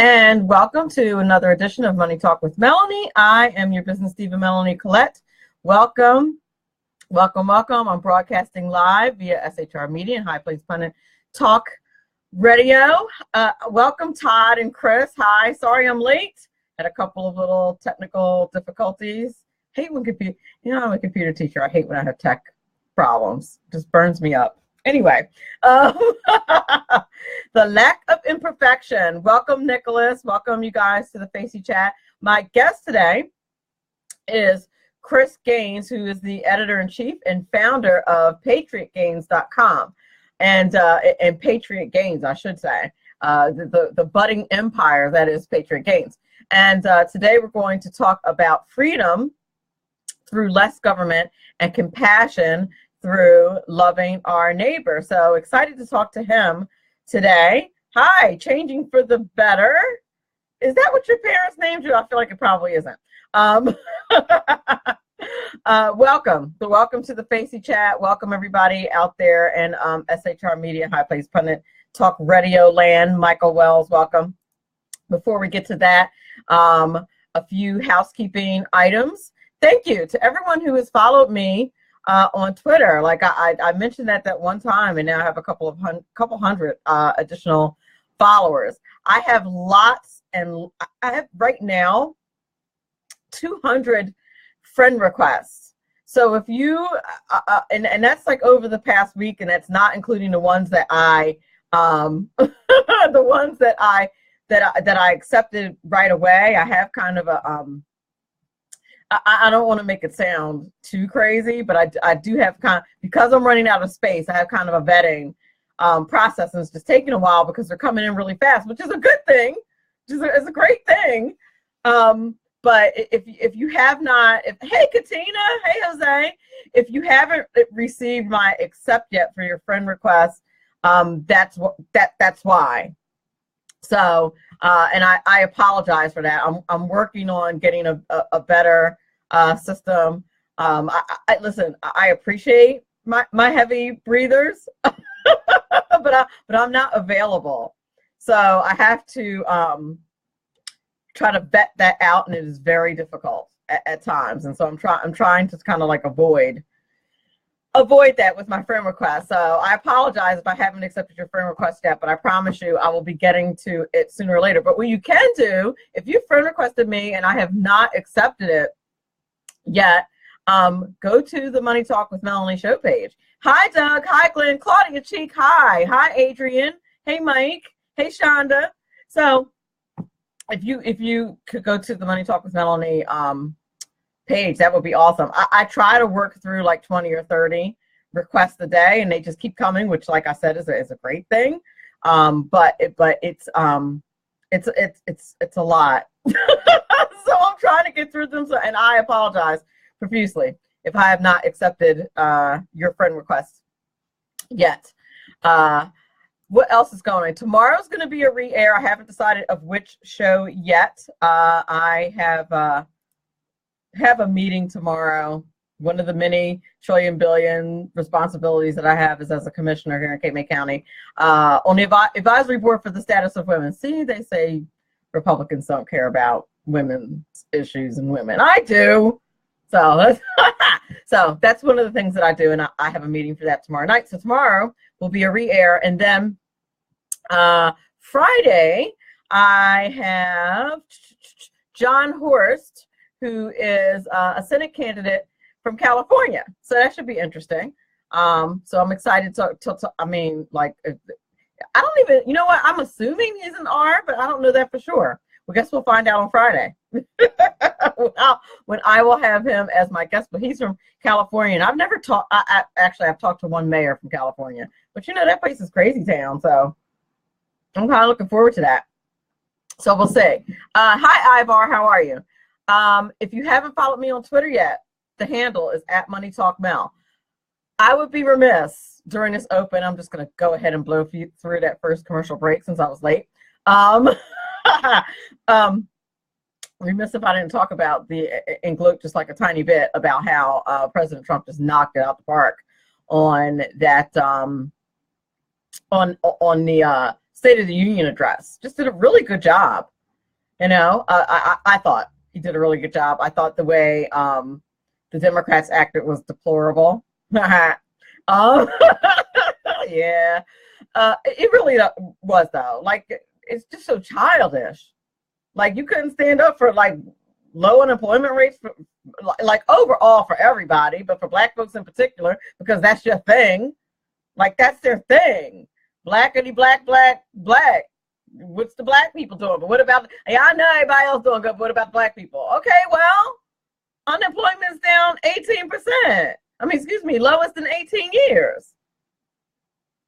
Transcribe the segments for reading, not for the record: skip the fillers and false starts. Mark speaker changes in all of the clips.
Speaker 1: And welcome to another edition of Money Talk with Melanie. I am your business diva, Melanie Collette. Welcome, welcome, welcome. I'm broadcasting live via SHR Media and High Place Planet Talk Radio. Welcome, Todd and Chris. Hi, sorry I'm late. Had a couple of little technical difficulties. Hate when computer, I'm a computer teacher. I hate when I have tech problems. It just burns me up. Anyway, the lack of imperfection. Welcome, Nicholas. Welcome, you guys, to the Facey Chat. My guest today is Chris Gaines, who is the editor-in-chief and founder of PatriotGaines.com. And Patriot Gaines, I should say, the budding empire that is Patriot Gaines. And today we're going to talk about freedom through less government and compassion through loving our neighbor. So excited to talk to him today. Hi, changing for the better. Is that what your parents named you? I feel like it probably isn't. Welcome. So welcome to the Facey Chat. Welcome everybody out there in SHR Media, High Place Planet Talk Radio Land. Michael Wells, welcome. Before we get to that, a few housekeeping items. Thank you to everyone who has followed me on Twitter. Like I mentioned that one time, and now I have a couple hundred additional followers. I have lots, and I have right now 200 friend requests. So if you and that's like over the past week, and that's not including the ones that I the ones that I accepted right away. I have kind of a I don't want to make it sound too crazy, but I do have because I'm running out of space, I have kind of a vetting process, and it's just taking a while because they're coming in really fast, which is a good thing. It's a great thing. But if you have not, hey Katina, hey Jose, if you haven't received my accept yet for your friend request, that's why. So, and I apologize for that. I'm working on getting a better system. Listen, I appreciate my heavy breathers, but I'm not available. So I have to try to vet that out, and it is very difficult at times. And so I'm trying to kind of like avoid that with my friend request. So I apologize if I haven't accepted your friend request yet, but I promise you I will be getting to it sooner or later. But what you can do, if you friend requested me and I have not accepted it yet, go to the Money Talk with Melanie show page. Hi, Doug. Hi, Glenn. Claudia Cheek. Hi. Hi, Adrian. Hey, Mike. Hey, Shonda. So if you could go to the Money Talk with Melanie page, that would be awesome. I try to work through like 20 or 30 requests a day, and they just keep coming, which, like I said, is a great thing. But it's a lot. So I'm trying to get through them. And I apologize profusely if I have not accepted your friend request yet. What else is going on? Tomorrow's going to be a re-air. I haven't decided of which show yet. I have a meeting tomorrow. One of the many trillion billion responsibilities that I have is as a commissioner here in Cape May County on the advisory board for the status of women. See, they say Republicans don't care about women's issues and women. I do. So that's one of the things that I do, and I have a meeting for that tomorrow night. So tomorrow will be a re-air, and then Friday I have John Horst, who is a Senate candidate from California. So that should be interesting. So I'm excited to I mean, like, I don't even, you know what? I'm assuming he's an R, but I don't know that for sure. Well, guess we'll find out on Friday when I will have him as my guest. But he's from California, and I've never talked. I've talked to one mayor from California, but that place is crazy town. So I'm kind of looking forward to that. So we'll see. Hi, Ivar. How are you? If you haven't followed me on Twitter yet, the handle is @MoneyTalkMel. I would be remiss during this open. I'm just going to go ahead and blow through that first commercial break since I was late. Remiss if I didn't talk about and gloat just like a tiny bit about how President Trump just knocked it out the park on that on the State of the Union address. Just did a really good job. You know, I thought he did a really good job. I thought the way the Democrats acted was deplorable. um, yeah, it really was though. Like it's just so childish. Like you couldn't stand up for like low unemployment rates for like overall for everybody, but for black folks in particular because that's your thing. Like that's their thing. Blackity black, black, black. What's the black people doing? But what about? Yeah, I know everybody else doing good. But what about the black people? Okay, well, unemployment's down 18%. I mean, excuse me, lowest in 18 years.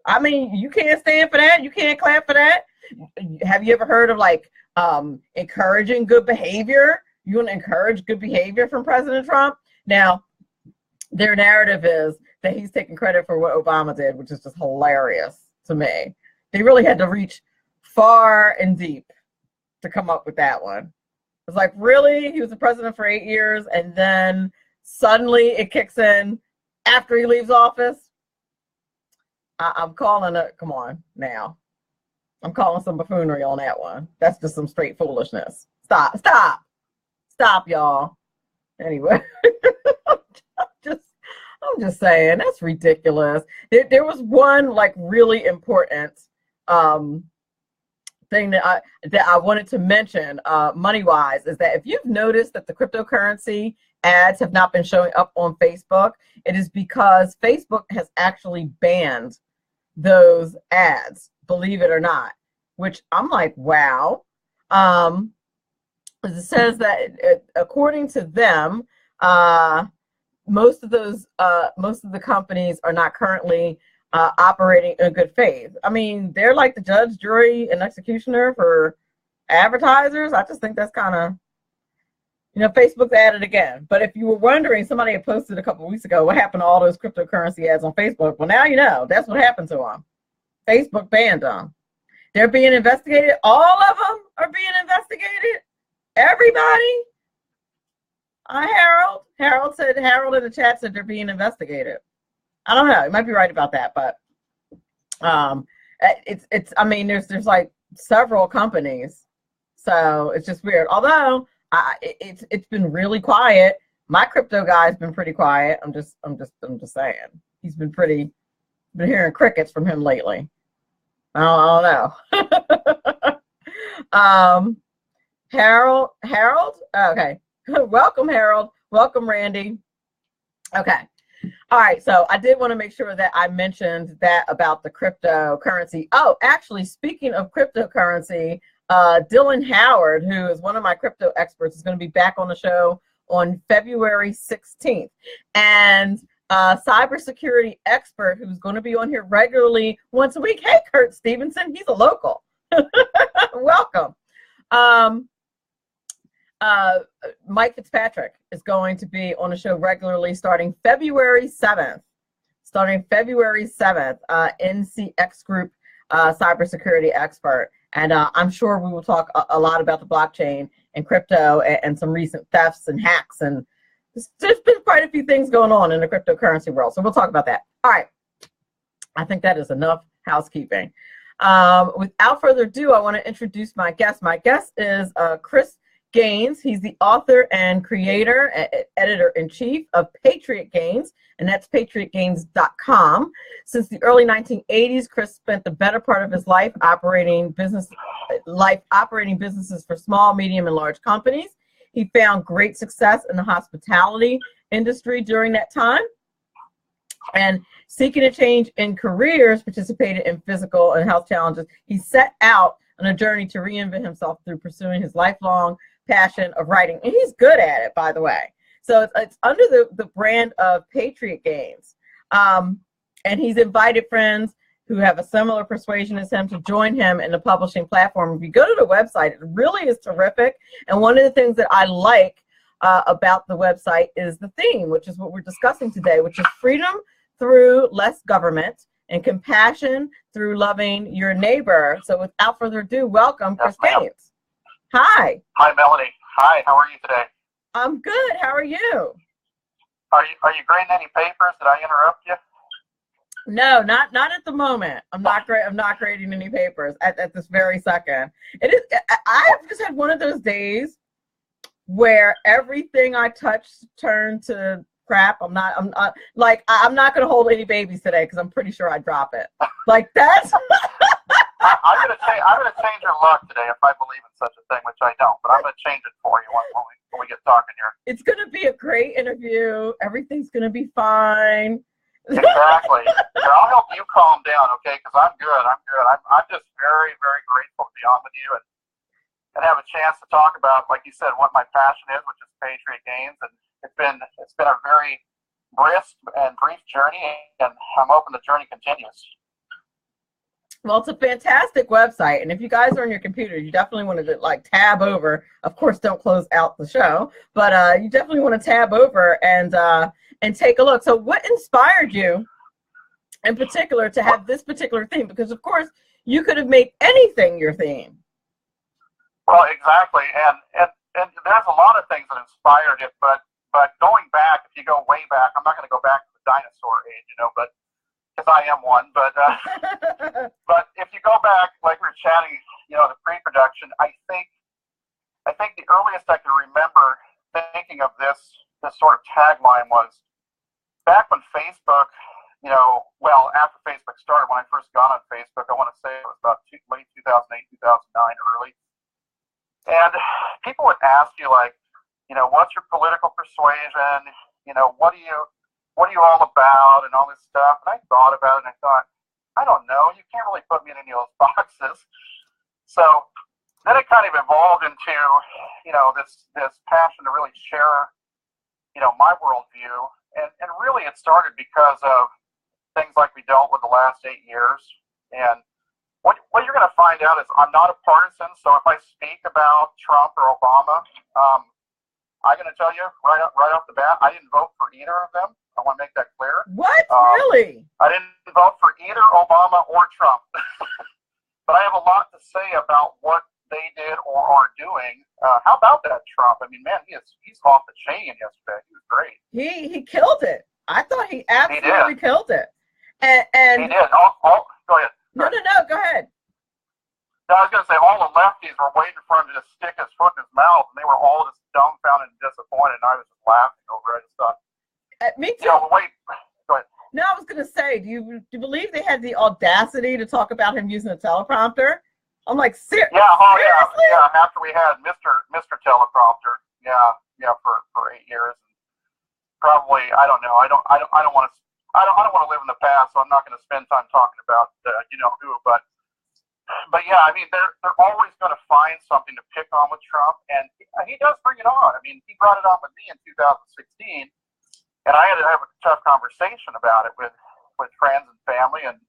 Speaker 1: I mean, you can't stand for that. You can't clap for that. Have you ever heard of like encouraging good behavior? You want to encourage good behavior from President Trump? Now, their narrative is that he's taking credit for what Obama did, which is just hilarious to me. They really had to reach far and deep to come up with that one. It's like, really? He was the president for 8 years and then suddenly it kicks in after he leaves office? I'm calling it, come on now. I'm calling some buffoonery on that one. That's just some straight foolishness. Stop, y'all. Anyway, I'm just saying, that's ridiculous. There was one like really important thing that I wanted to mention money-wise is that if you've noticed that the cryptocurrency ads have not been showing up on Facebook, it is because Facebook has actually banned those ads, believe it or not, which I'm like, wow. It says that according to them, most of the companies are not currently operating in good faith. I mean, they're like the judge, jury, and executioner for advertisers. I just think that's kind of, Facebook's at it again. But if you were wondering, somebody had posted a couple of weeks ago, what happened to all those cryptocurrency ads on Facebook? Well, now you know. That's what happened to them. Facebook banned them. They're being investigated. All of them are being investigated. Everybody. Harold in the chat said they're being investigated. I don't know. You might be right about that, but it's. I mean, there's like several companies, so it's just weird. Although it's been really quiet. My crypto guy's been pretty quiet. I'm just saying. He's been hearing crickets from him lately. I don't know. Harold. Okay. Welcome, Harold. Welcome, Randy. Okay. All right. So I did want to make sure that I mentioned that about the cryptocurrency. Oh, actually, speaking of cryptocurrency, Dylan Howard, who is one of my crypto experts, is going to be back on the show on February 16th. And cybersecurity expert who's going to be on here regularly once a week. Hey, Kurt Stevenson. He's a local. Welcome. Mike Fitzpatrick is going to be on the show regularly starting February 7th. NCX Group cybersecurity expert. And I'm sure we will talk a lot about the blockchain and crypto and some recent thefts and hacks. And there's been quite a few things going on in the cryptocurrency world. So we'll talk about that. All right. I think that is enough housekeeping. Without further ado, I want to introduce my guest. My guest is Chris Gaines. He's the author and creator, editor-in-chief of Patriot Gaines, and that's patriotgaines.com. Since the early 1980s, Chris spent the better part of his life operating businesses for small, medium, and large companies. He found great success in the hospitality industry during that time. And seeking a change in careers, participated in physical and health challenges. He set out on a journey to reinvent himself through pursuing his lifelong passion of writing. And he's good at it, by the way. So it's under the brand of Patriot Gaines. And he's invited friends who have a similar persuasion as him to join him in the publishing platform. If you go to the website, it really is terrific. And one of the things that I like about the website is the theme, which is what we're discussing today, which is freedom through less government and compassion through loving your neighbor. So without further ado, welcome, Chris Gaines. Hi.
Speaker 2: Hi, Melanie. Hi, how are you today?
Speaker 1: I'm good. How are you?
Speaker 2: Are you grading any papers? Did I interrupt you?
Speaker 1: No, not at the moment. I'm not great. I'm not grading any papers at this very second. It is. I've just had one of those days where everything I touch turned to crap. I'm not going to hold any babies today because I'm pretty sure I drop it. Like that's.
Speaker 2: I'm gonna change your luck today if I believe in such a thing, which I don't. But I'm gonna change it for you when we get talking here.
Speaker 1: It's gonna be a great interview. Everything's gonna be fine.
Speaker 2: Exactly. Here, I'll help you calm down, okay? Because I'm good. I'm just very, very grateful to be on with you and have a chance to talk about, like you said, what my passion is, which is Patriot Gaines. And it's been a very brisk and brief journey, and I'm hoping the journey continues.
Speaker 1: Well, it's a fantastic website, and if you guys are on your computer, you definitely want to tab over. Of course, don't close out the show, but you definitely want to tab over and take a look. So, what inspired you, in particular, to have this particular theme? Because, of course, you could have made anything your theme.
Speaker 2: Well, exactly, and there's a lot of things that inspired it, but going back, if you go way back, I'm not going to go back to the dinosaur age, but. Because I am one, but if you go back, like we were chatting, the pre-production, I think the earliest I can remember thinking of this sort of tagline was back when Facebook, after Facebook started, when I first got on Facebook, I want to say it was about late 2008, 2009, early, and people would ask you what's your political persuasion? What are you all about and all this stuff? And I thought about it and I thought, I don't know, you can't really put me in any of those boxes. So then it kind of evolved into, this passion to really share, my worldview. And really it started because of things like we dealt with the last 8 years. And what you're going to find out is I'm not a partisan. So if I speak about Trump or Obama, I'm going to tell you right off the bat, I didn't vote for either of them. I want to make that clear.
Speaker 1: What? Really?
Speaker 2: I didn't vote for either Obama or Trump. But I have a lot to say about what they did or are doing. How about that Trump? I mean, man, he's off the chain yesterday. He was great.
Speaker 1: He killed it. I thought he absolutely killed it. And
Speaker 2: he did. Go ahead.
Speaker 1: No, go ahead.
Speaker 2: No, I was going to say, all the lefties were waiting for him to just stick his foot in his mouth, and they were all just dumbfounded and disappointed, and I was just laughing over it and stuff.
Speaker 1: Me too.
Speaker 2: Wait. Go ahead.
Speaker 1: No, I was going to say, do you believe they had the audacity to talk about him using a teleprompter? I'm like, seriously?
Speaker 2: Yeah. After we had Mr. Teleprompter, for 8 years, probably I don't know. I don't want to live in the past, so I'm not going to spend time talking about who. But yeah, I mean, they're always going to find something to pick on with Trump, and he does bring it on. I mean, he brought it on with me in 2016. And I had to have a tough conversation about it with friends and family, and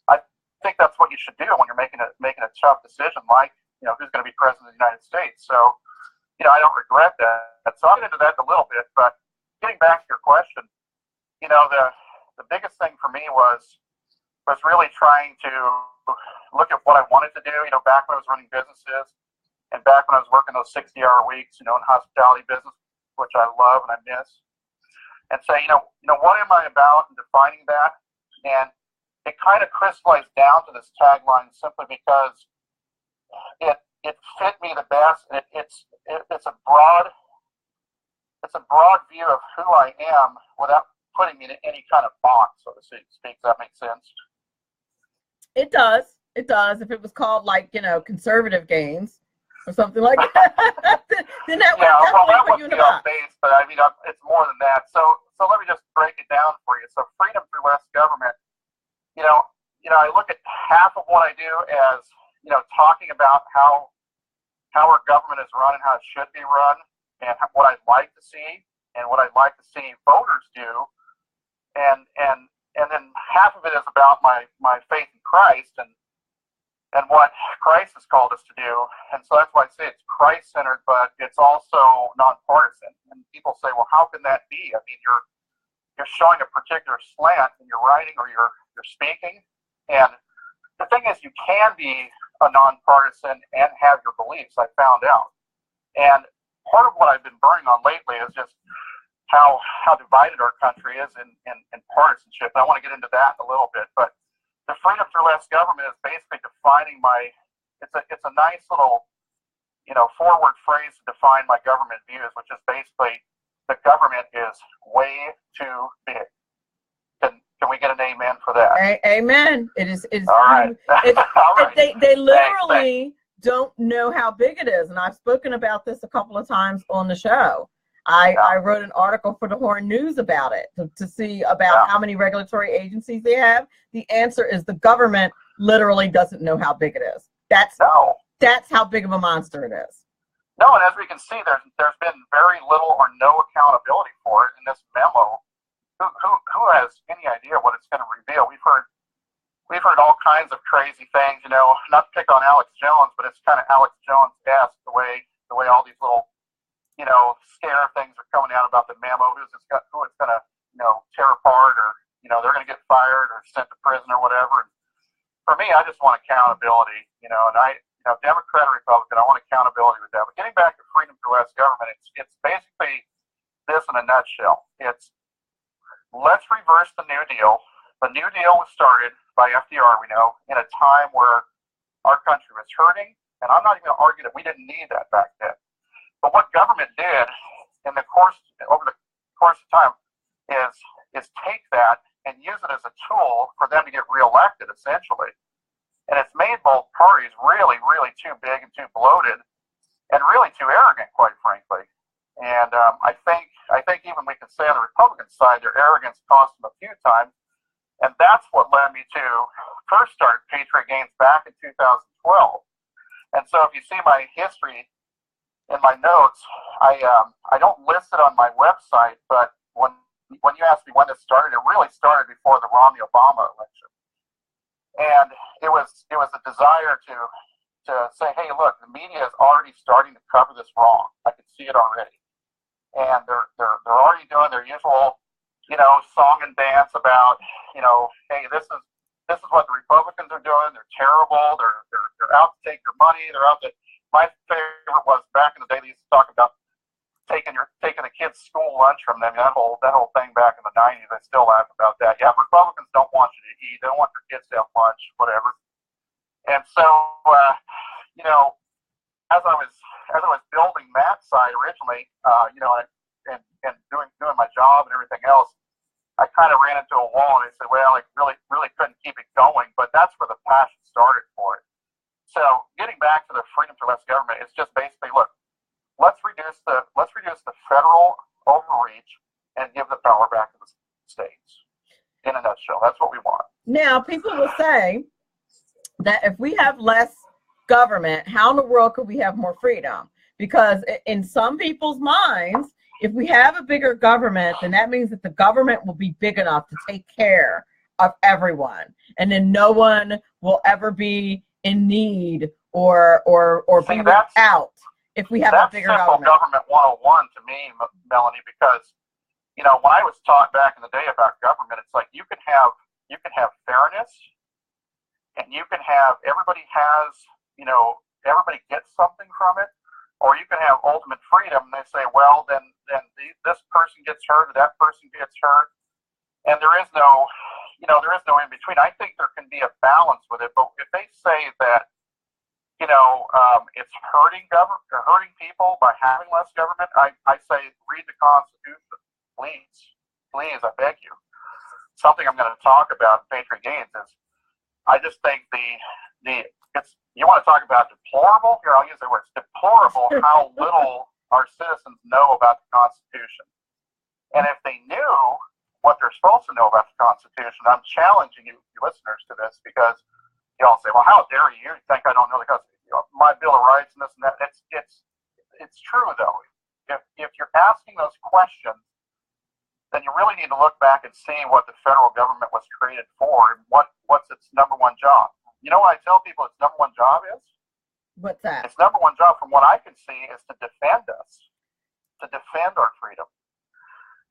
Speaker 2: I think that's what you should do when you're making a tough decision, like who's going to be president of the United States. So, I don't regret that. So I'll get into that a little bit. But getting back to your question, the biggest thing for me was really trying to look at what I wanted to do. Back when I was running businesses, and back when I was working those 60-hour weeks, in hospitality business, which I love and I miss. And say, what am I about, and defining that? And it kind of crystallized down to this tagline simply because it fit me the best, and it's a broad view of who I am without putting me in any kind of box, so to speak. Does that make sense?
Speaker 1: It does. It does. If it was called Conservative Gaines or something like that, then that would definitely put you in the box.
Speaker 2: Base, but I mean, it's more than that. So let me just break it down for you. So freedom through less government. I look at half of what I do as talking about how our government is run and how it should be run, and what I'd like to see, and what I'd like to see voters do, and then half of it is about my faith in Christ and what Christ has called us to do. And so that's why I say it's Christ-centered, but it's also nonpartisan. And people say, well, how can that be? I mean, you're showing a particular slant in your writing or your speaking. And the thing is, you can be a nonpartisan and have your beliefs, I found out. And part of what I've been burning on lately is just how divided our country is in partisanship. And I want to get into that in a little bit, but the freedom through less government is basically defining it's a nice little, forward phrase to define my government views, which is basically the government is way too big. Can we get an amen for that?
Speaker 1: Amen. It's
Speaker 2: all right. All right.
Speaker 1: They literally don't know how big it is. And I've spoken about this a couple of times on the show. I wrote an article for the Horn News about it to see about how many regulatory agencies they have. The answer is the government literally doesn't know how big it is. That's how big of a monster it is.
Speaker 2: No, and as we can see, there's been very little or no accountability for it in this memo. Who has any idea what it's going to reveal? We've heard all kinds of crazy things, not to pick on Alex Jones, but it's kind of Alex Jones-esque the way all these little, scare things are coming out about the memo, who it's going to, tear apart, or, they're going to get fired or sent to prison or whatever. And for me, I just want accountability, and Democrat or Republican, I want accountability with that. But getting back to freedom through less government, it's basically this in a nutshell. It's let's reverse the New Deal. The New Deal was started by FDR, we know, in a time where our country was hurting, and I'm not even going to argue that we didn't need that back then. But what government did over the course of time is take that and use it as a tool for them to get reelected, essentially. And it's made both parties really, really too big and too bloated, and really too arrogant, quite frankly. And I think even we can say on the Republican side, their arrogance cost them a few times. And that's what led me to first start Patriot Gaines back in 2012. And so if you see my history in my notes, I don't list it on my website, but when you asked me when this started, it really started before the Romney-Obama election. And it was a desire to say, hey, look, the media is already starting to cover this wrong. I can see it already. And they're already doing their usual, song and dance about, hey, this is what the Republicans are doing. They're terrible. They're out to take your money. They're out to. My favorite was back in the day they used to talk about taking the kids' school lunch from them. That whole thing back in the 90s. I still laugh about that. Yeah, Republicans don't want you to eat. They don't want their kids to have lunch, whatever. And so, as I was building that side originally, and doing my job and everything else, I kind of ran into a wall, and I said, well, I really couldn't keep it going. But that's where the passion started for it. So getting back to the freedom through less government, it's just basically, look, let's reduce the federal overreach and give the power back to the states. In a nutshell, that's what we want.
Speaker 1: Now, people will say that if we have less government, how in the world could we have more freedom? Because in some people's minds, if we have a bigger government, then that means that the government will be big enough to take care of everyone, and then no one will ever be in need or be without if we have a bigger government.
Speaker 2: That's simple government 101 to me, Melanie, because when I was taught back in the day about government, it's like you can have fairness, and you can have everybody gets something from it, or you can have ultimate freedom. And they say, well, then this person gets hurt or that person gets hurt, and there is no in between. I think there can be a balance with it, but if they say that it's hurting people by having less government, I say read the Constitution, please, I beg you. Something I'm going to talk about in Patriot Gaines is I just think you want to talk about deplorable? Here, I'll use the word. It's deplorable how little our citizens know about the Constitution. And if they knew what they're supposed to know about the Constitution, I'm challenging you listeners to this, because y'all say, well, how dare you think I don't know the Constitution? My Bill of Rights and this and that. It's true, though. If you're asking those questions, then you really need to look back and see what the federal government was created for and what's its number one job. You know what I tell people its number one job is?
Speaker 1: What's that?
Speaker 2: Its number one job, from what I can see, is to defend us, to defend our freedom.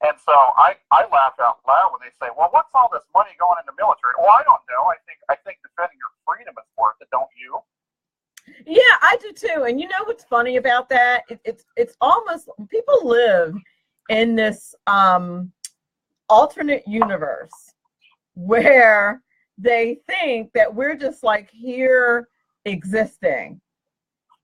Speaker 2: And so I laugh out loud when they say, well, what's all this money going into military? Well, I don't know. I think defending your freedom is worth it, don't you?
Speaker 1: Yeah, I do too. And you know what's funny about that? It's almost, people live in this alternate universe where they think that we're just like here existing,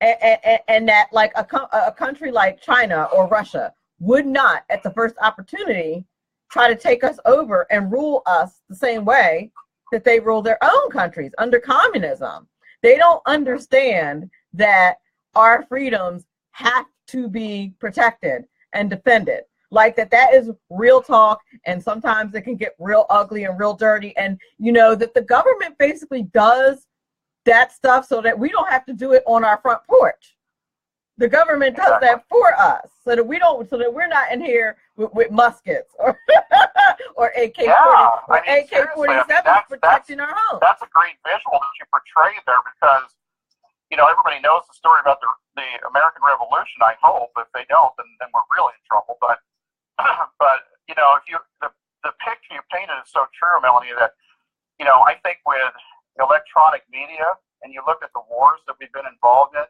Speaker 1: and that like a country like China or Russia would not, at the first opportunity, try to take us over and rule us the same way that they rule their own countries under communism. They don't understand that our freedoms have to be protected and defended. Like that is real talk, and sometimes it can get real ugly and real dirty. And you know that the government basically does that stuff so that we don't have to do it on our front porch. The government does that for us, so that we're not in here with muskets or or AK-40 or AK-47 protecting our homes.
Speaker 2: That's a great visual that you portrayed there, because you know everybody knows the story about the American Revolution. I hope if they don't, then we're really in trouble. But you know, if the picture you painted is so true, Melanie. That you know, I think with electronic media, and you look at the wars that we've been involved in.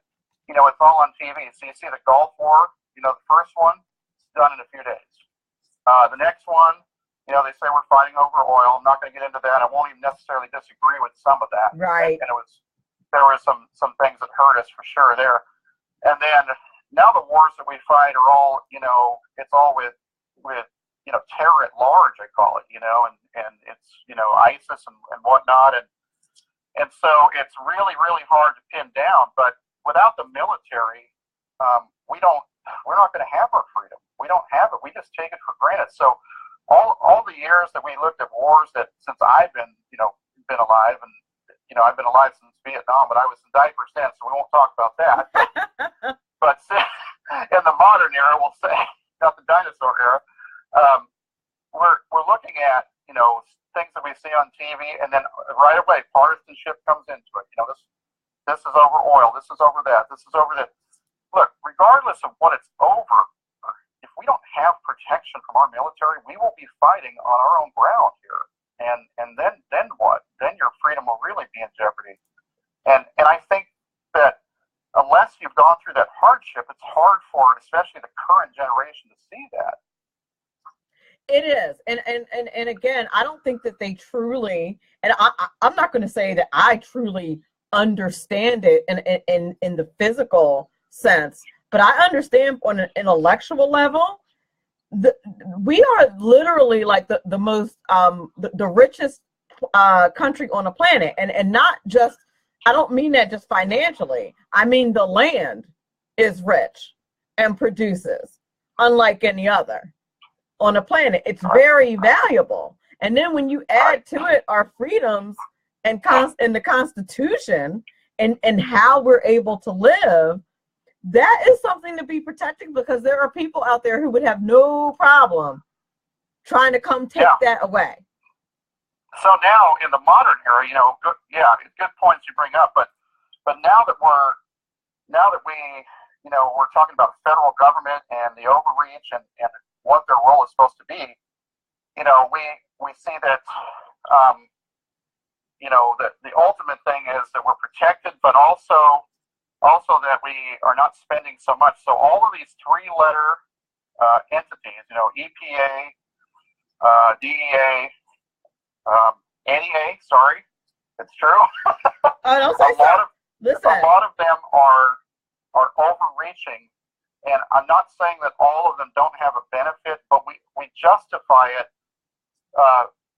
Speaker 2: You know, it's all on TV. So you see the Gulf War, you know, the first one, done in a few days. The next one, you know, they say we're fighting over oil. I'm not going to get into that. I won't even necessarily disagree with some of that.
Speaker 1: Right.
Speaker 2: And there were some things that hurt us for sure there. And then now the wars that we fight are all, you know, it's all with you know, terror at large, I call it, you know, and it's, you know, ISIS and whatnot. And so it's really, really hard to pin down. But without the military, we're not going to have our freedom. We don't have it. We just take it for granted. So all the years that we looked at wars that since I've been alive, and you know, I've been alive since Vietnam, but I was in diapers then, so we won't talk about that. But in the modern era, we'll say, not the dinosaur era, we're looking at, you know, things that we see on TV, and then right away partisanship comes into it. You know, this is over oil. This is over that. This is over that. Look, regardless of what it's over, if we don't have protection from our military, we will be fighting on our own ground here. And then what? Then your freedom will really be in jeopardy. And I think that unless you've gone through that hardship, it's hard for especially the current generation to see that.
Speaker 1: It is. And again, I don't think that they truly, and I'm not going to say that I truly understand it in the physical sense, but I understand on an intellectual level. We are literally like the most the richest country on the planet, and not just, I don't mean that just financially. I mean the land is rich and produces unlike any other on the planet. It's very valuable. And then when you add to it our freedoms and the Constitution and how we're able to live, that is something to be protected, because there are people out there who would have no problem trying to come take that away.
Speaker 2: So now in the modern era, you know, good points you bring up, but now that we, you know, we're talking about the federal government and the overreach and what their role is supposed to be, you know, we see that, you know, the ultimate thing is that we're protected, but also that we are not spending so much. So all of these three-letter entities, you know, EPA, DEA, NEA, sorry, it's true.
Speaker 1: Oh, don't say so. Listen.
Speaker 2: A lot of them are overreaching, and I'm not saying that all of them don't have a benefit, but we justify it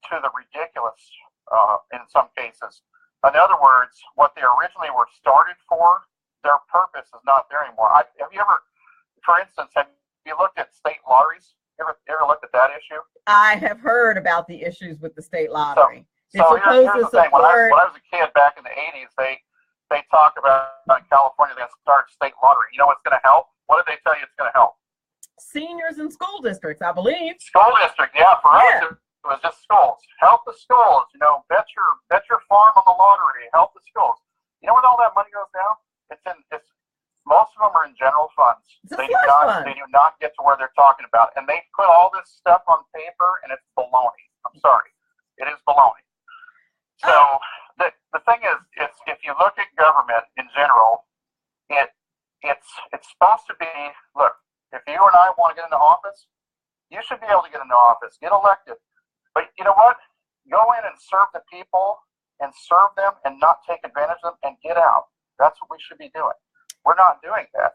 Speaker 2: to the ridiculous in some cases. In other words, what they originally were started for, their purpose is not there anymore. Have you ever, for instance, have you looked at state lotteries? You ever looked at that issue?
Speaker 1: I have heard about the issues with the state lottery.
Speaker 2: So here's the thing. When I was a kid back in the 80s, they talk about in California they're going to start state lottery. You know what's going to help? What did they tell you it's going to help?
Speaker 1: Seniors in school districts, I believe.
Speaker 2: School district, yeah. For us, it was just schools. Help the schools. You know, bet your farm on the lottery. Help the schools. You know where all that money goes now? Most of them are in general funds. They do not get to where they're talking about, and they put all this stuff on paper, and it's baloney. I'm sorry, it is baloney. So the thing is, if you look at government in general, it's supposed to be, look, if you and I want to get into office, You should be able to get into office, get elected. But you know what? Go in and serve the people and serve them and not take advantage of them and get out. That's what we should be doing. We're not doing that.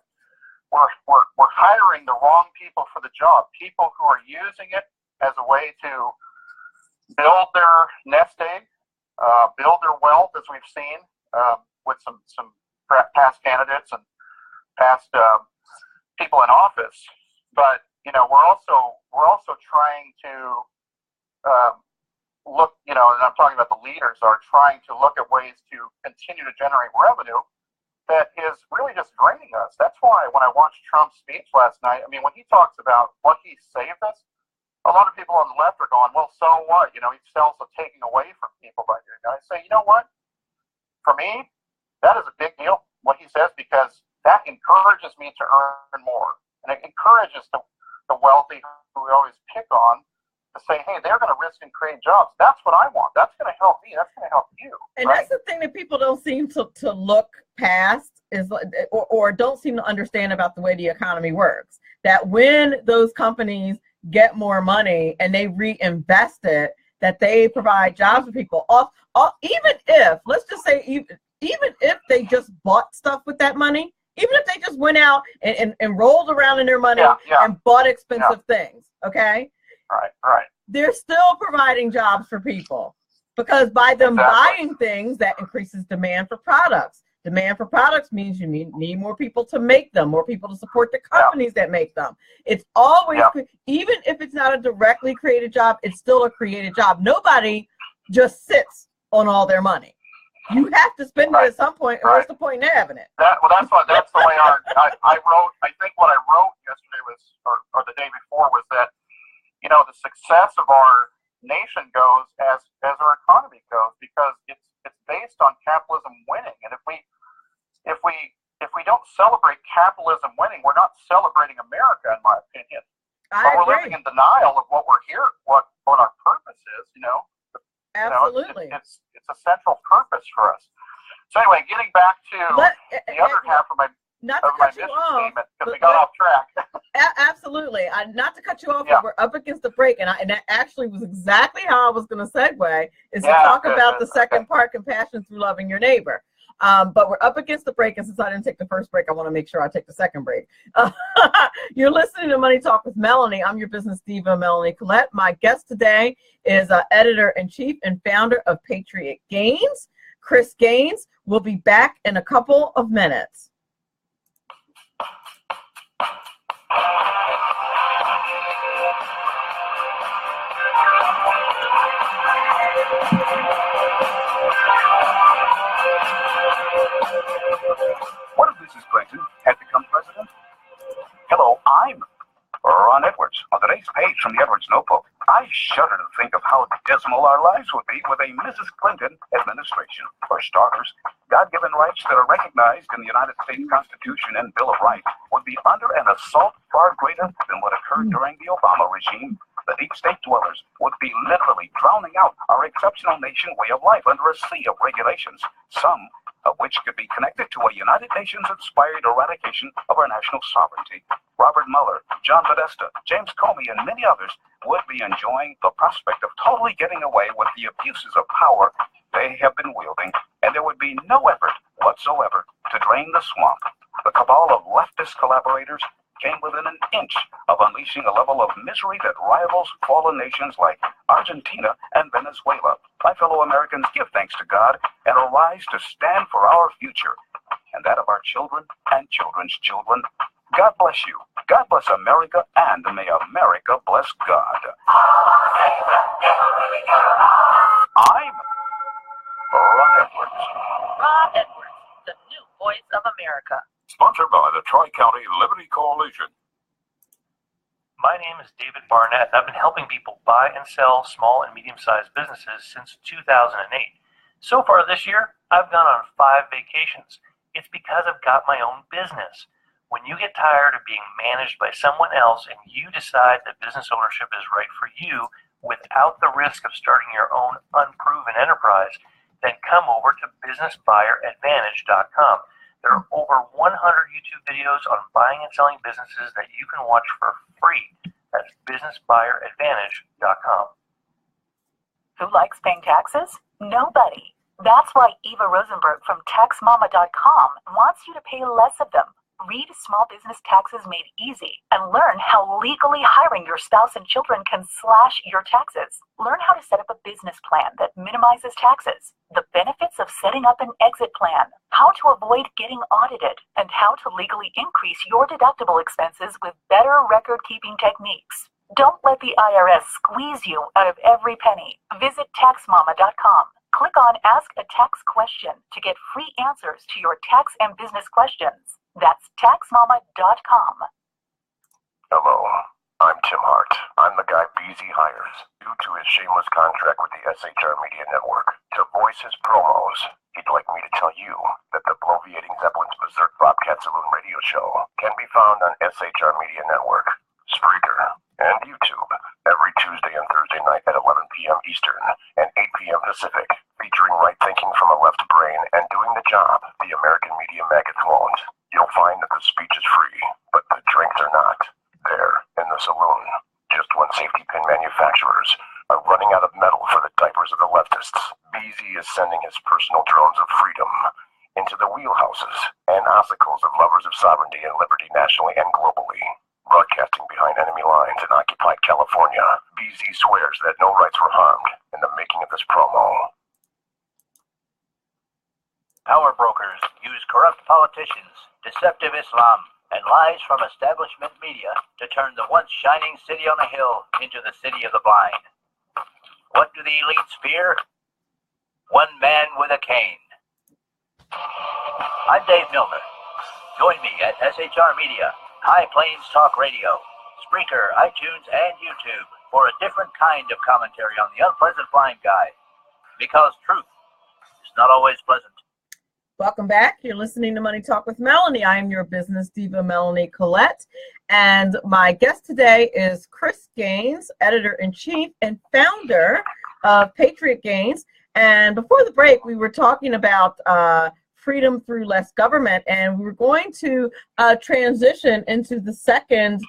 Speaker 2: We're hiring the wrong people for the job, people who are using it as a way to build their nest egg, build their wealth, as we've seen with some past candidates and past people in office. But you know, we're also trying to look, you know, and I'm talking about the leaders are trying to look at ways to continue to generate revenue that is really just draining us. That's why when I watched Trump's speech last night, I mean, when he talks about what he saved us, a lot of people on the left are going, well, so what? You know, he's also taking away from people by doing that. I say, you know what? For me, that is a big deal, what he says, because that encourages me to earn more. And it encourages the wealthy who we always pick on to say, hey, they're going to risk and create jobs. That's what I want. That's going to help me. That's going to help you.
Speaker 1: And
Speaker 2: right?
Speaker 1: That's the thing that people don't seem to look past is, or don't seem to understand about the way the economy works. That when those companies get more money and they reinvest it, that they provide jobs for people. Even if, let's just say, even if they just bought stuff with that money, even if they just went out and rolled around in their money and bought expensive things, okay?
Speaker 2: Right.
Speaker 1: They're still providing jobs for people because by them buying things, that increases demand for products. Demand for products means you need more people to make them, more people to support the companies that make them. It's always, even if it's not a directly created job, it's still a created job. Nobody just sits on all their money. You have to spend it at some point, or what's the point in having it?
Speaker 2: That's the way I wrote. I think what I wrote yesterday was, or the day before, was that, you know, the success of our nation goes as our economy goes, because it's based on capitalism winning. And if we don't celebrate capitalism winning, we're not celebrating America, in my opinion. We're living in denial of what we're here, what our purpose is. You know.
Speaker 1: Absolutely.
Speaker 2: You know, it's a central purpose for us. So anyway, getting back to the other half of my mission statement, because we got off track.
Speaker 1: Absolutely. Not to cut you off, but we're up against the break, and that actually was exactly how I was going to segue, is to talk about the second part, compassion through loving your neighbor. But we're up against the break, and since I didn't take the first break, I want to make sure I take the second break. You're listening to Money Talk with Melanie. I'm your business diva, Melanie Collette. My guest today is editor-in-chief and founder of Patriot Gaines, Chris Gaines. We'll be back in a couple of minutes.
Speaker 3: What if Mrs. Clinton had become president? Hello, I'm Ron Edwards. On today's page from the Edwards Notebook, I shudder to think of how dismal our lives would be with a Mrs. Clinton administration. For starters, God-given rights that are recognized in the United States Constitution and Bill of Rights would be under an assault far greater than what occurred during the Obama regime. The deep state dwellers would be literally drowning out our exceptional nation way of life under a sea of regulations, some of which could be connected to a United Nations-inspired eradication of our national sovereignty. Robert Mueller, John Podesta, James Comey, and many others would be enjoying the prospect of totally getting away with the abuses of power they have been wielding, and there would be no effort whatsoever to drain the swamp. The cabal of leftist collaborators came within an inch of unleashing a level of misery that rivals fallen nations like Argentina and Venezuela. My fellow Americans, give thanks to God and arise to stand for our future and that of our children and children's children. God bless you. God bless America, and may America bless God. I'm Ron Edwards.
Speaker 4: Ron Edwards, the new voice of America.
Speaker 3: Sponsored by the Tri-County Liberty Coalition.
Speaker 5: My name is David Barnett, and I've been helping people buy and sell small and medium-sized businesses since 2008. So far this year, I've gone on 5 vacations. It's because I've got my own business. When you get tired of being managed by someone else and you decide that business ownership is right for you without the risk of starting your own unproven enterprise, then come over to businessbuyeradvantage.com. There are over 100 YouTube videos on buying and selling businesses that you can watch for free. That's businessbuyeradvantage.com.
Speaker 6: Who likes paying taxes? Nobody. That's why Eva Rosenberg from TaxMama.com wants you to pay less of them. Read Small Business Taxes Made Easy and learn how legally hiring your spouse and children can slash your taxes. Learn how to set up a business plan that minimizes taxes, the benefits of setting up an exit plan, how to avoid getting audited, and how to legally increase your deductible expenses with better record-keeping techniques. Don't let the IRS squeeze you out of every penny. Visit TaxMama.com. Click on Ask a Tax Question to get free answers to your tax and business questions. That's TaxMama.com.
Speaker 3: Hello, I'm Tim Hart. I'm the guy BZ hires due to his shameless contract with the SHR Media Network to voice his promos. He'd like me to tell you that the bloviating Zeppelin's Berserk Bobcat Saloon radio show can be found on SHR Media Network, Spreaker, and YouTube every Tuesday and Thursday night at 11 p.m. Eastern and 8 p.m. Pacific, featuring right thinking from a left brain and doing the job the American media maggots won't. You'll find that the speech is free, but the drinks are not. There, in the saloon, just when safety pin manufacturers are running out of metal for the diapers of the leftists, BZ is sending his personal drones of freedom into the wheelhouses and obstacles of lovers of sovereignty and liberty nationally and globally. Broadcasting behind enemy lines in occupied California, BZ swears that no rights were harmed in the making of this promo.
Speaker 7: Power brokers use corrupt politicians, deceptive Islam, and lies from establishment media to turn the once shining city on a hill into the city of the blind. What do the elites fear? One man with a cane. I'm Dave Milner. Join me at SHR Media, High Plains Talk Radio, Spreaker, iTunes, and YouTube for a different kind of commentary on the unpleasant blind guy. Because truth is not always pleasant.
Speaker 1: Welcome back. You're listening to Money Talk with Melanie. I am your business diva, Melanie Collette. And my guest today is Chris Gaines, editor-in-chief and founder of Patriot Gaines. And before the break, we were talking about freedom through less government, and we were going to transition into the second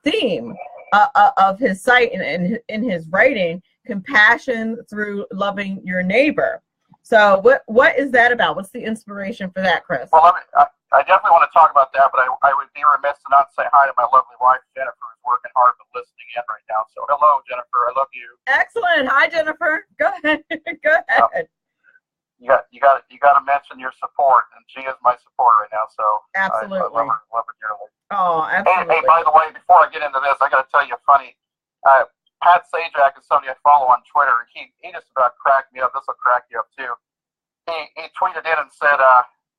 Speaker 1: theme of his site and in his writing, compassion through loving your neighbor. So what is that about? What's the inspiration for that, Chris?
Speaker 2: Well, I definitely want to talk about that, but I would be remiss to not say hi to my lovely wife, Jennifer, who's working hard but listening in right now. So hello, Jennifer. I love you.
Speaker 1: Excellent. Hi, Jennifer. Go ahead. Go ahead.
Speaker 2: You got to mention your support, and she is my support right now. So
Speaker 1: absolutely,
Speaker 2: I love her dearly.
Speaker 1: Oh, absolutely.
Speaker 2: Hey, by the way, before I get into this, I got to tell you a funny. Pat Sajak is somebody I follow on Twitter. He just about cracked me up. This will crack you up too. He tweeted in and said,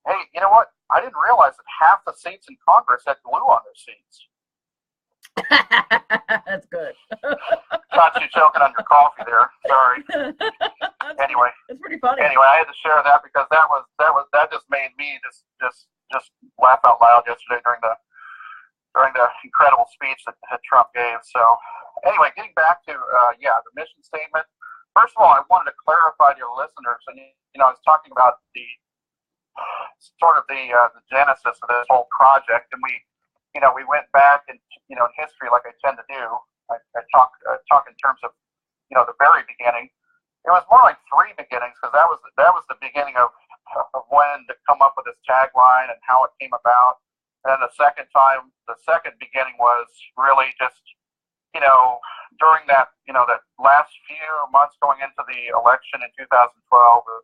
Speaker 2: "Hey, you know what? I didn't realize that half the seats in Congress had glue on their seats."
Speaker 1: That's good.
Speaker 2: Got you choking on your coffee there. Sorry. Anyway,
Speaker 1: it's pretty funny.
Speaker 2: Anyway, I had to share that because that just made me just laugh out loud yesterday during the incredible speech that Trump gave. So anyway, getting back to the mission statement. First of all, I wanted to clarify to your listeners, and I was talking about the genesis of this whole project, and we went back in history like I tend to do. I talk in terms of the very beginning. It was more like three beginnings because that was the beginning of when to come up with this tagline and how it came about. And then the second beginning was really just during that that last few months going into the election in 2012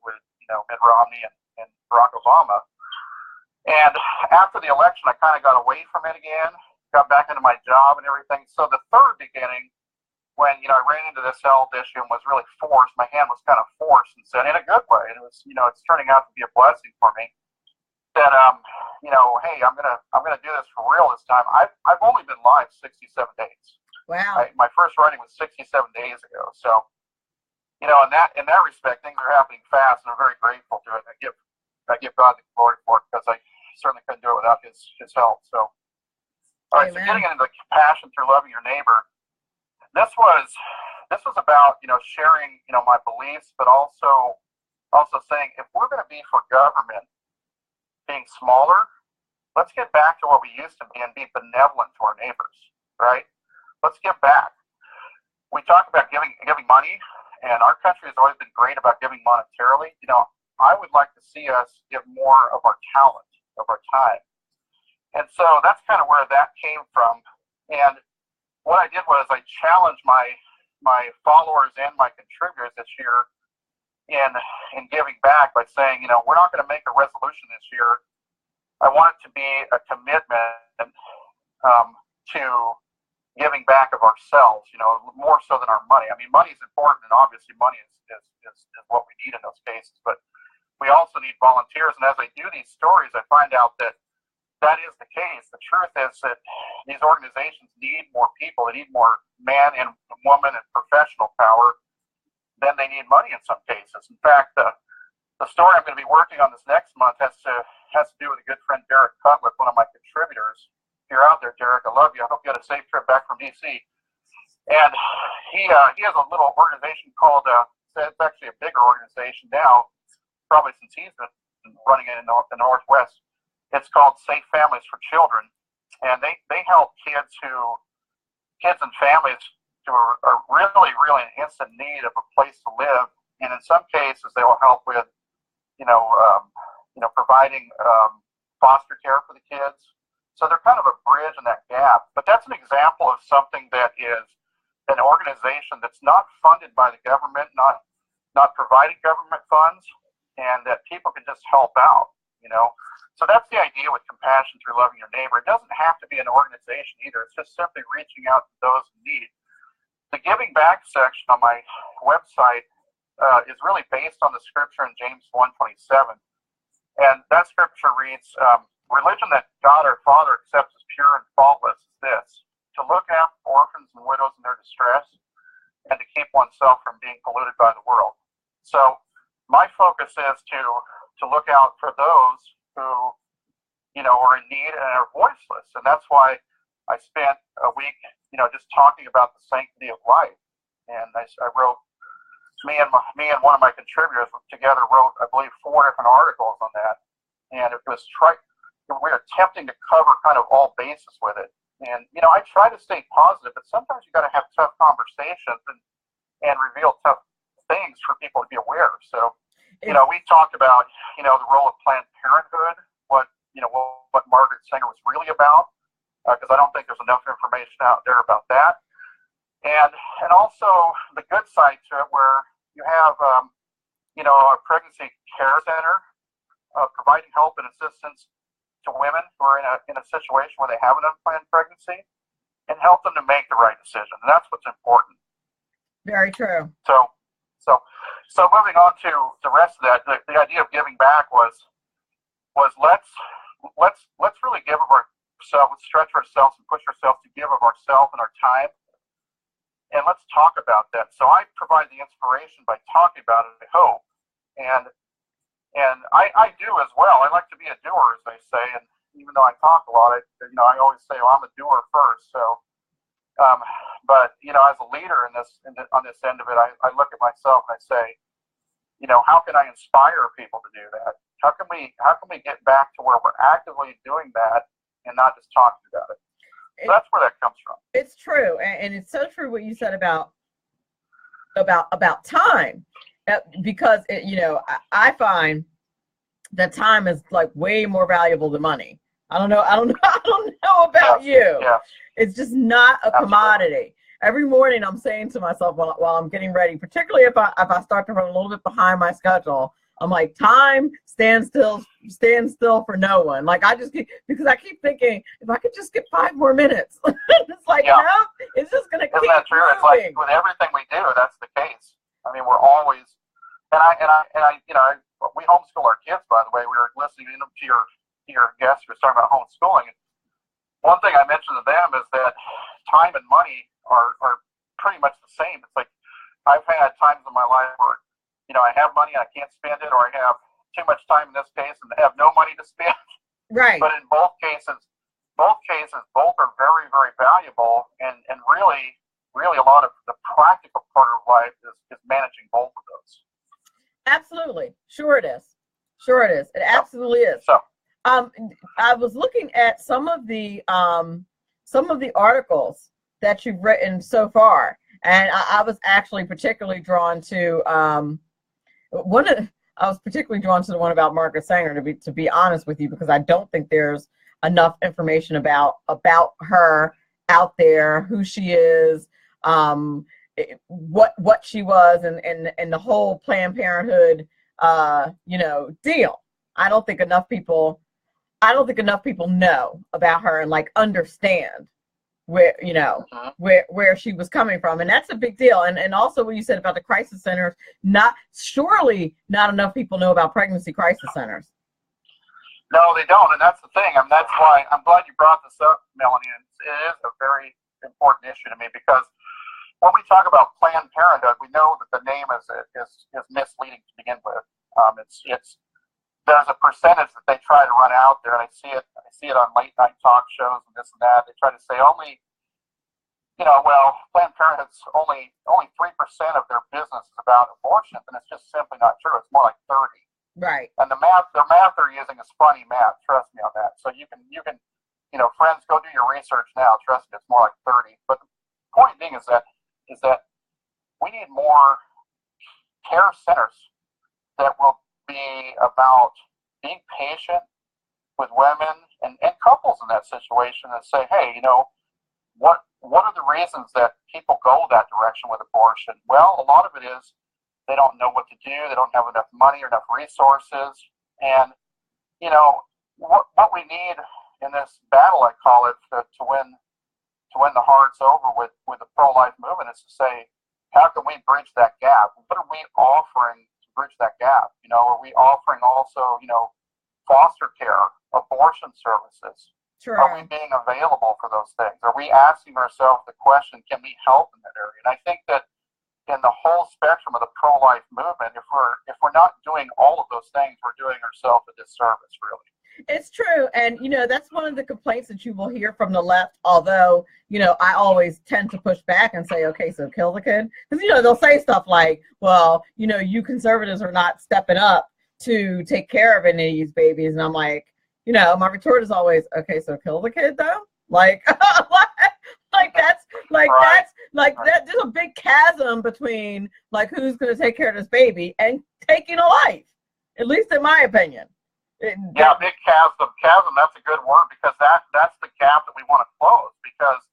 Speaker 2: with Mitt Romney and Barack Obama. And after the election, I kind of got away from it again, got back into my job and everything. So the third beginning, when I ran into this health issue and was really forced, my hand was kind of forced and said in a good way, and it was it's turning out to be a blessing for me. That hey, I'm gonna do this for real this time. I've only been live 67 days.
Speaker 1: Wow.
Speaker 2: My first writing was 67 days ago. So, in that respect, things are happening fast, and I'm very grateful to it. I give God the glory for it because I certainly couldn't do it without his help. So, all right. Amen. So getting into the compassion through loving your neighbor, this was about sharing my beliefs, but also saying if we're going to be for government being smaller, let's get back to what we used to be and be benevolent to our neighbors, right? let's give back. We talk about giving money, and our country has always been great about giving monetarily. You know, I would like to see us give more of our talent, of our time. And so that's kind of where that came from. And what I did was I challenged my followers and my contributors this year in giving back by saying, you know, we're not going to make a resolution this year. I want it to be a commitment to giving back of ourselves, you know, more so than our money. I mean, money is important, and obviously money is what we need in those cases. But we also need volunteers. And as I do these stories, I find out that is the case. The truth is that these organizations need more people. They need more man and woman and professional power than they need money in some cases. In fact, the story I'm going to be working on this next month has to do with a good friend, Derek Cutliff, one of my contributors. If you're out there, Derek, I love you. I hope you had a safe trip back from D.C. And he has a little organization called, it's actually a bigger organization now, probably since he's been running it in the Northwest. It's called Safe Families for Children, and they help kids and families who are really, really in instant need of a place to live. And in some cases, they will help with, providing foster care for the kids. So they're kind of a bridge in that gap. But that's an example of something that is an organization that's not funded by the government, not providing government funds, and that people can just help out, you know. So that's the idea with compassion through loving your neighbor. It doesn't have to be an organization either. It's just simply reaching out to those in need. The giving back section on my website is really based on the scripture in James 1:27. And that scripture reads, religion that God our Father accepts as pure and faultless is this, to look after orphans and widows in their distress, and to keep oneself from being polluted by the world. So my focus is to look out for those who, you know, are in need and are voiceless. And that's why I spent a week, you know, just talking about the sanctity of life. And I wrote, me and one of my contributors together wrote, I believe, 4 different articles on that. And it was we were attempting to cover kind of all bases with it. And, you know, I try to stay positive, but sometimes you got to have tough conversations and reveal tough things for people to be aware of. So, you know, we talked about, you know, the role of Planned Parenthood, what Margaret Sanger was really about, because I don't think there's enough information out there about that. And also the good side to it, where you have, a pregnancy care center providing help and assistance to women who are in a situation where they have an unplanned pregnancy, and help them to make the right decision. And that's what's important.
Speaker 1: Very true.
Speaker 2: So moving on to the rest of that, the idea of giving back was let's really give of ourselves, let's stretch ourselves and push ourselves to give of ourselves and our time, and let's talk about that. So I provide the inspiration by talking about it, I hope, and I do as well. I like to be a doer, as they say, and even though I talk a lot, I always say, well, I'm a doer first. So, but you know, as a leader on this end of it, I look at myself and I say, you know, how can I inspire people to do that? How can we get back to where we're actively doing that and not just talking about it? So that's where that comes from. It's
Speaker 1: true, and it's so true what you said about time, because I find that time is like way more valuable than money. I don't know about you.
Speaker 2: Yes.
Speaker 1: It's just not a commodity. Every morning I'm saying to myself while I'm getting ready, particularly if I start to run a little bit behind my schedule, I'm like, time stand still for no one. Like because I keep thinking, if I could just get 5 more minutes. It's like, no, it's just gonna keep
Speaker 2: that true?
Speaker 1: moving.
Speaker 2: It's like with everything we do, that's the case. I mean, we're always, and I we homeschool our kids, by the way. We were listening to your guest who was talking about homeschooling. One thing I mentioned to them is that time and money are pretty much the same. It's like I've had times in my life where, you know, I have money and I can't spend it, or I have too much time in this case and have no money to spend.
Speaker 1: Right.
Speaker 2: But in both cases, both are very, very valuable, and really a lot of the practical part of life is managing both of those.
Speaker 1: Absolutely. Sure it is. It absolutely is.
Speaker 2: So
Speaker 1: I was looking at some of the articles that you've written so far. And I was actually particularly drawn to I was particularly drawn to the one about Margaret Sanger, to be honest with you, because I don't think there's enough information about her out there, who she is, what she was, and the whole Planned Parenthood deal. I don't think enough people know about her and like understand where where she was coming from, and that's a big deal. And also what you said about the crisis centers, surely not enough people know about pregnancy crisis centers.
Speaker 2: No, they don't, and that's the thing. I mean, that's why I'm glad you brought this up, Melanie. And it is a very important issue to me, because when we talk about Planned Parenthood, we know that the name is misleading to begin with. There's a percentage that they try to run out there, and I see it on late night talk shows and this and that. They try to say only, Planned Parenthood's only 3% of their business is about abortion, and it's just simply not true. It's more like 30.
Speaker 1: Right.
Speaker 2: And the math they're using is funny math. Trust me on that. So you can, friends, go do your research now. Trust me, it's more like 30. But the point being is that we need more care centers that will be about being patient with women and couples in that situation, and say, hey, what are the reasons that people go that direction with abortion? Well, a lot of it is they don't know what to do. They don't have enough money or enough resources. And, what we need in this battle, I call it, to win the hearts over with the pro-life movement, is to say, how can we bridge that gap? What are we offering to bridge that gap? Are we offering also, foster care, abortion services?
Speaker 1: True.
Speaker 2: Are we being available for those things? Are we asking ourselves the question, can we help in that area? And I think that in the whole spectrum of the pro-life movement, if we're not doing all of those things, we're doing ourselves a disservice, really.
Speaker 1: It's true. And, that's one of the complaints that you will hear from the left, although, I always tend to push back and say, okay, so kill the kid. Because, they'll say stuff like, well, you conservatives are not stepping up to take care of any of these babies. And I'm like, my retort is always, okay, so kill the kid though? Like, there's a big chasm between like who's going to take care of this baby and taking a life, at least in my opinion.
Speaker 2: Big chasm. That's a good word, because that's the gap that we want to close. Because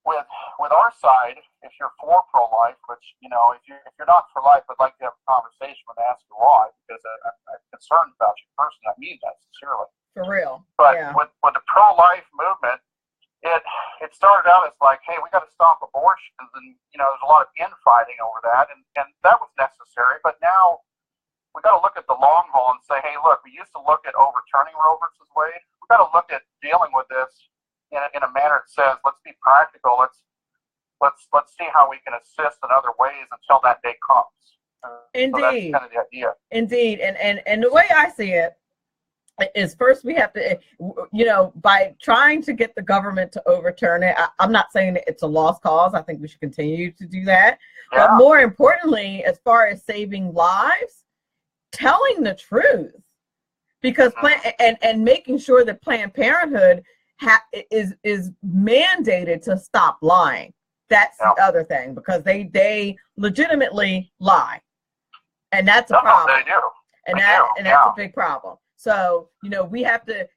Speaker 2: with our side, if you're for pro-life, which if you're not for life, I'd like to have a conversation and ask you why, because I'm concerned about you personally. I mean that sincerely.
Speaker 1: For real.
Speaker 2: But
Speaker 1: yeah.
Speaker 2: with the pro-life movement, it started out as like, hey, we got to stop abortions, and there's a lot of infighting over that, and that was necessary. But now we got to look at the long haul and say, hey, look, we used to look at overturning Roe versus Wade. We got to look at dealing with this in a manner that says, let's be practical. Let's see how we can assist in other ways until that day comes.
Speaker 1: Indeed.
Speaker 2: So that's kind of the idea.
Speaker 1: Indeed, and the way I see it is, first we have to, by trying to get the government to overturn it. I'm not saying that it's a lost cause. I think we should continue to do that. Yeah. But more importantly, as far as saving lives, telling the truth, because and making sure that Planned Parenthood is mandated to stop lying. That's the other thing, because they legitimately lie, and that's a problem.
Speaker 2: They do.
Speaker 1: And that's a big problem. So we have to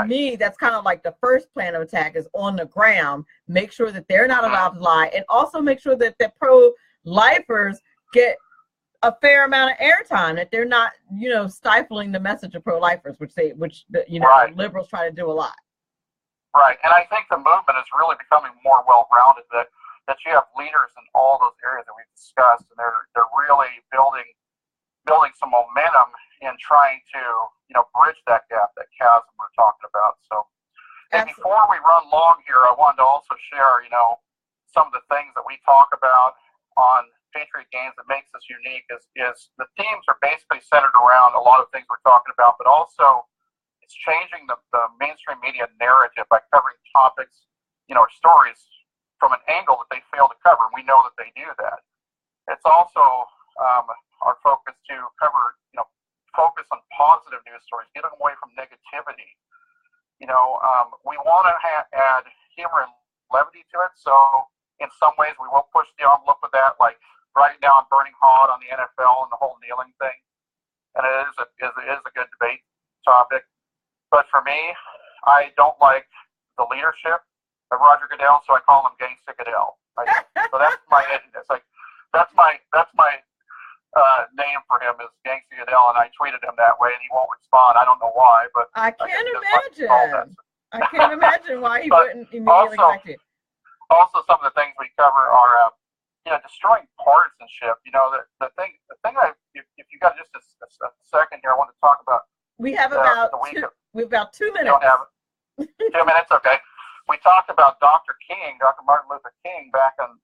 Speaker 1: me, that's kind of like the first plan of attack is on the ground. Make sure that they're not allowed to lie, and also make sure that the pro-lifers get a fair amount of airtime, that they're not, stifling the message of pro-lifers, which liberals try to do a lot.
Speaker 2: Right, and I think the movement is really becoming more well-rounded. That you have leaders in all those areas that we've discussed, and they're really building some momentum in trying to bridge that gap, that chasm we're talking about. So, and before we run long here, I wanted to also share some of the things that we talk about on Patriot Gaines that makes us unique is the themes are basically centered around a lot of things we're talking about, but also it's changing the mainstream media narrative by covering topics, or stories from an angle that they fail to cover, and we know that they do that. It's also our focus to cover, focus on positive news stories, getting away from negativity. We want to add humor and levity to it. So in some ways, we will push the envelope with that, like writing down burning hot on the NFL and the whole kneeling thing. And it is a good debate topic. But for me, I don't like the leadership of Roger Goodell, so I call him Gangsta Goodell. So that's my edginess. Like that's my name for him is Gangsta Goodell, and I tweeted him that way, and he won't respond. I don't know why, but
Speaker 1: I can't imagine. I can't imagine why he wouldn't immediately correct you.
Speaker 2: Also, some of the things we cover are, destroying partisanship. The thing. If you got just a second here, I want to talk about.
Speaker 1: We have about 2 minutes.
Speaker 2: You don't have it. 2 minutes, okay. We talked about Dr. Martin Luther King, back on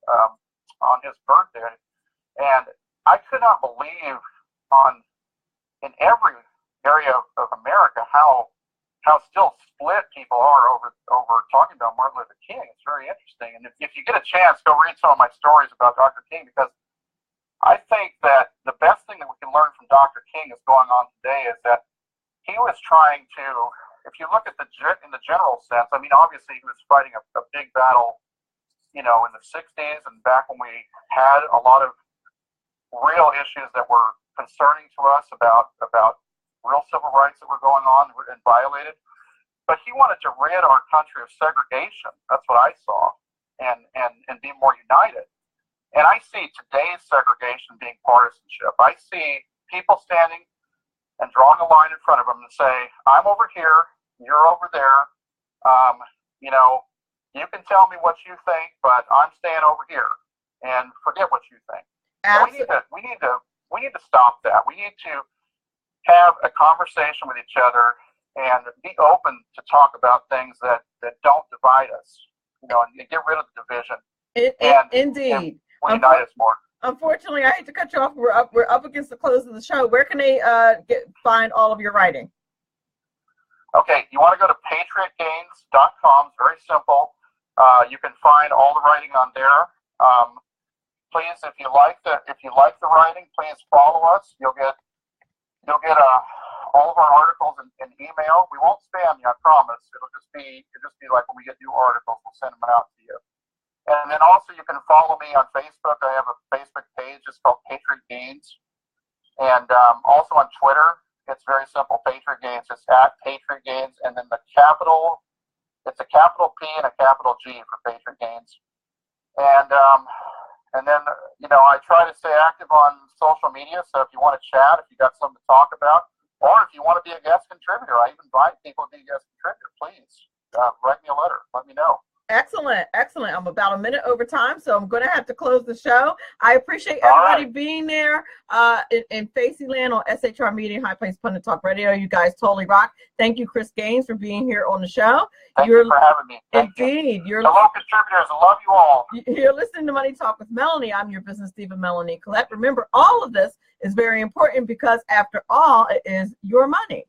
Speaker 2: his birthday, and I could not believe in every area of America how still split people are over talking about Martin Luther King. It's very interesting. And if you get a chance, go read some of my stories about Dr. King, because I think that the best thing that we can learn from Dr. King is going on today is that he was trying to, if you look at in the general sense, I mean, obviously he was fighting a big battle, in the 60s and back when we had a lot of real issues that were concerning to us about real civil rights that were going on and violated. But he wanted to rid our country of segregation. That's what I saw, and be more united. And I see today's segregation being partisanship. I see people standing and drawing a line in front of them and say, I'm over here, you're over there. You can tell me what you think, but I'm staying over here, and forget what you think. So we need to stop that. We need to have a conversation with each other and be open to talk about things that don't divide us, and get rid of the division.
Speaker 1: Indeed.
Speaker 2: And unite us more.
Speaker 1: Unfortunately, I hate to cut you off. We're up against the close of the show. Where can they find all of your writing?
Speaker 2: Okay, you want to go to patriotgaines.com. It's very simple. You can find all the writing on there. Please, if you like the writing, please follow us. You'll get all of our articles in email. We won't spam you, I promise. It'll just be like when we get new articles, we'll send them out to you. And then also you can follow me on Facebook. I have a Facebook page. It's called Patriot Gaines. And also on Twitter, it's very simple. Patriot Gaines. It's at Patriot Gaines, and then it's a capital P and a capital G for Patriot Gaines. And then I try to stay active on social media. So if you want to chat, if you got something to talk about, or if you want to be a guest contributor, I even invite people to be a guest contributor. Please write me a letter. Let me know.
Speaker 1: Excellent. I'm about a minute over time, so I'm going to have to close the show. I appreciate everybody being there in Faceyland on SHR Media, High Plains Pundit Talk Radio. You guys totally rock. Thank you, Chris Gaines, for being here on the show.
Speaker 2: Thank you for having me.
Speaker 1: Indeed.
Speaker 2: Hello, contributors. I love you all.
Speaker 1: You're listening to Money Talk with Melanie. I'm your business diva, Melanie Collette. Remember, all of this is very important because, after all, it is your money.